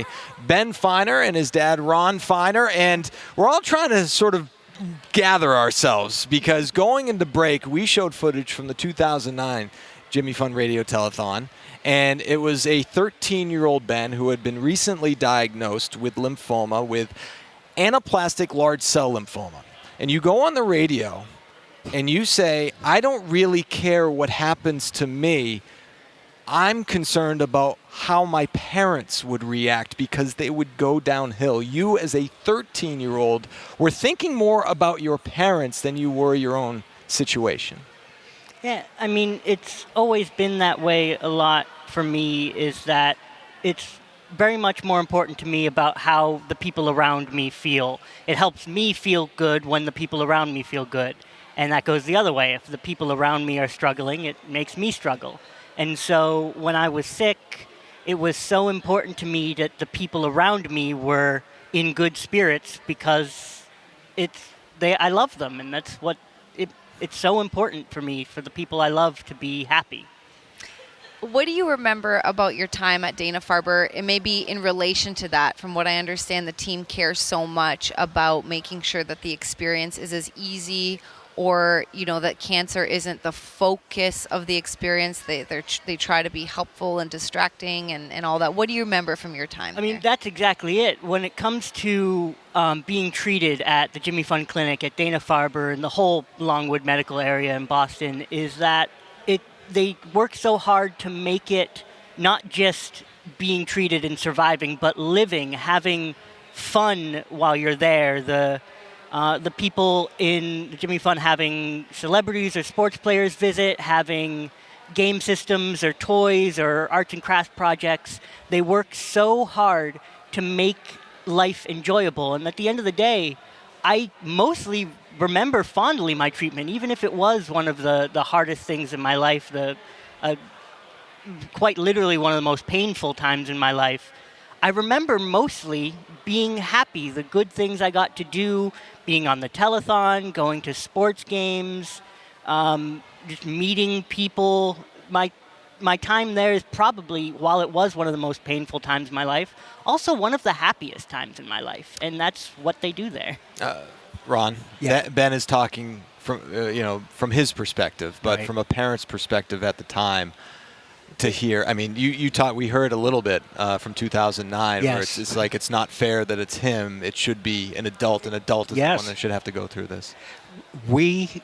guy, Ben Feiner, and his dad, Ron Feiner. And we're all trying to sort of gather ourselves because going into break, we showed footage from the 2009 Jimmy Fund radio-telethon. And it was a 13-year-old Ben who had been recently diagnosed with lymphoma, with anaplastic large cell lymphoma. And you go on the radio and you say, I don't really care what happens to me. I'm concerned about how my parents would react because they would go downhill. You, as a 13-year-old, were thinking more about your parents than you were your own situation. Yeah, I mean, it's always been that way a lot for me, is that it's very much more important to me about how the people around me feel. It helps me feel good when the people around me feel good. And that goes the other way. If the people around me are struggling, it makes me struggle. And so when I was sick, it was so important to me that the people around me were in good spirits because I love them, and that's what it's so important for me, for the people I love to be happy. What do you remember about your time at Dana-Farber? And maybe in relation to that, from what I understand, the team cares so much about making sure that the experience is as easy, or that cancer isn't the focus of the experience. They try to be helpful and distracting and all that. What do you remember from your time there? I mean, that's exactly it. When it comes to being treated at the Jimmy Fund Clinic, at Dana-Farber, and the whole Longwood medical area in Boston, is that they work so hard to make it not just being treated and surviving, but living, having fun while you're there. The people in the Jimmy Fund having celebrities or sports players visit, having game systems or toys or arts and crafts projects. They work so hard to make life enjoyable. And at the end of the day, I mostly remember fondly my treatment, even if it was one of the hardest things in my life, quite literally one of the most painful times in my life. I remember mostly being happy, the good things I got to do, being on the telethon, going to sports games, just meeting people. My time there is probably, while it was one of the most painful times in my life, also one of the happiest times in my life, and that's what they do there. Ron, yeah. Ben is talking from his perspective, but right. From a parent's perspective at the time, to hear, I mean, we heard a little bit from 2009, yes. Where it's like it's not fair that it's him. It should be an adult. An adult is yes. The one that should have to go through this. We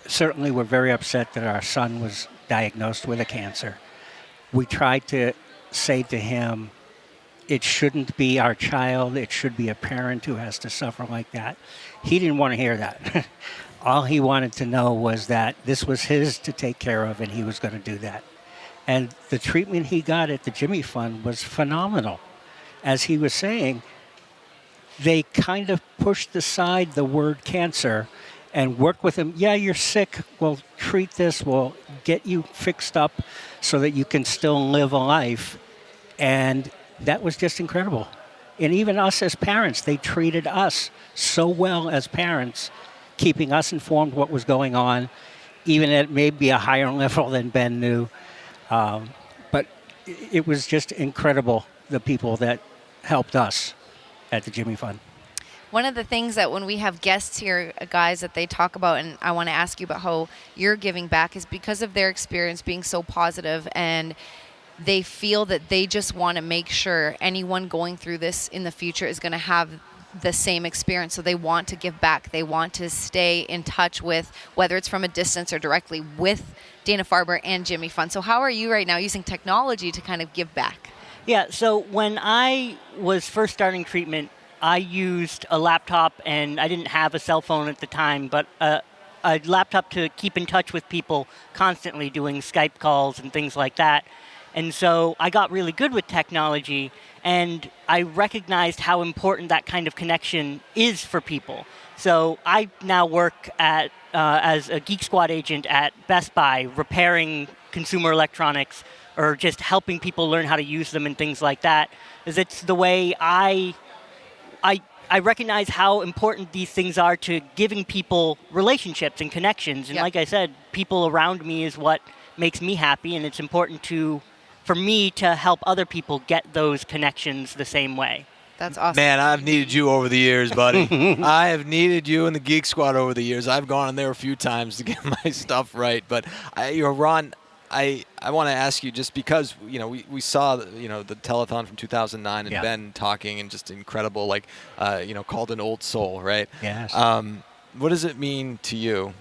certainly were very upset that our son was diagnosed with a cancer. We tried to say to him, it shouldn't be our child. It should be a parent who has to suffer like that. He didn't want to hear that. All he wanted to know was that this was his to take care of, and he was going to do that. And the treatment he got at the Jimmy Fund was phenomenal. As he was saying, they kind of pushed aside the word cancer and worked with him. Yeah, you're sick. We'll treat this. We'll get you fixed up so that you can still live a life. And that was just incredible. And even us as parents, they treated us so well as parents, keeping us informed what was going on, even at maybe a higher level than Ben knew. But it was just incredible, the people that helped us at the Jimmy Fund. One of the things that when we have guests here, guys, that they talk about, and I want to ask you about how you're giving back, is because of their experience being so positive, and they feel that they just want to make sure anyone going through this in the future is going to have the same experience. So they want to give back. They want to stay in touch with, whether it's from a distance or directly with Dana-Farber and Jimmy Fund. So how are you right now using technology to kind of give back? Yeah, so when I was first starting treatment, I used a laptop, and I didn't have a cell phone at the time, but a laptop to keep in touch with people constantly, doing Skype calls and things like that. And so I got really good with technology, and I recognized how important that kind of connection is for people. So I now work as a Geek Squad agent at Best Buy, repairing consumer electronics or just helping people learn how to use them and things like that. It's the way I recognize how important these things are to giving people relationships and connections. And Like I said, people around me is what makes me happy, and it's important for me to help other people get those connections the same way. That's awesome. Man, I've needed you over the years, buddy. I have needed you and the Geek Squad over the years. I've gone in there a few times to get my stuff right. But, Ron, I want to ask you, just because, we saw, the telethon from 2009 and Yeah. Ben talking, and just incredible, called an old soul, right? Yes. What does it mean to you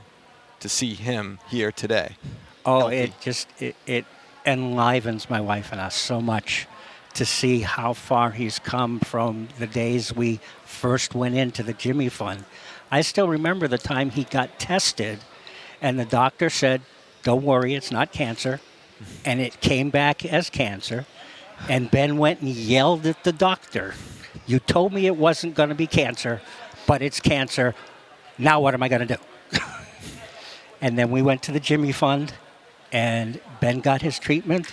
to see him here today? Oh, Healthy. it enlivens my wife and us so much to see how far he's come from the days we first went into the Jimmy Fund. I still remember the time he got tested, and the doctor said, "Don't worry, it's not cancer," and it came back as cancer. And Ben went and yelled at the doctor, "You told me it wasn't going to be cancer, but it's cancer. Now what am I going to do?" And then we went to the Jimmy Fund, and Ben got his treatment.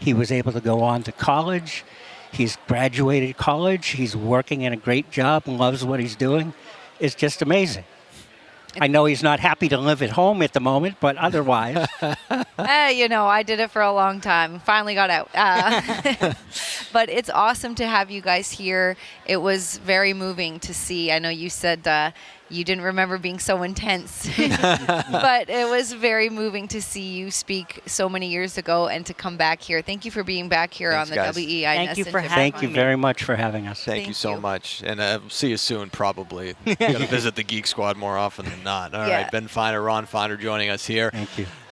He was able to go on to college. He's graduated college. He's working in a great job and loves what he's doing. It's just amazing. I know he's not happy to live at home at the moment, but otherwise. I did it for a long time. Finally got out. But it's awesome to have you guys here. It was very moving to see. I know you said you didn't remember being so intense, but it was very moving to see you speak so many years ago and to come back here. Thank you for being back here Thanks, on the guys. WEEI Thank you NESN for Jimmy having Thank you Fund. very much for having us. Thank you Thank so you. much. And we'll see you soon, probably. Going to visit the Geek Squad more often than not. All right, Yeah. Ben Feiner, Ron Feiner joining us here. Thank you.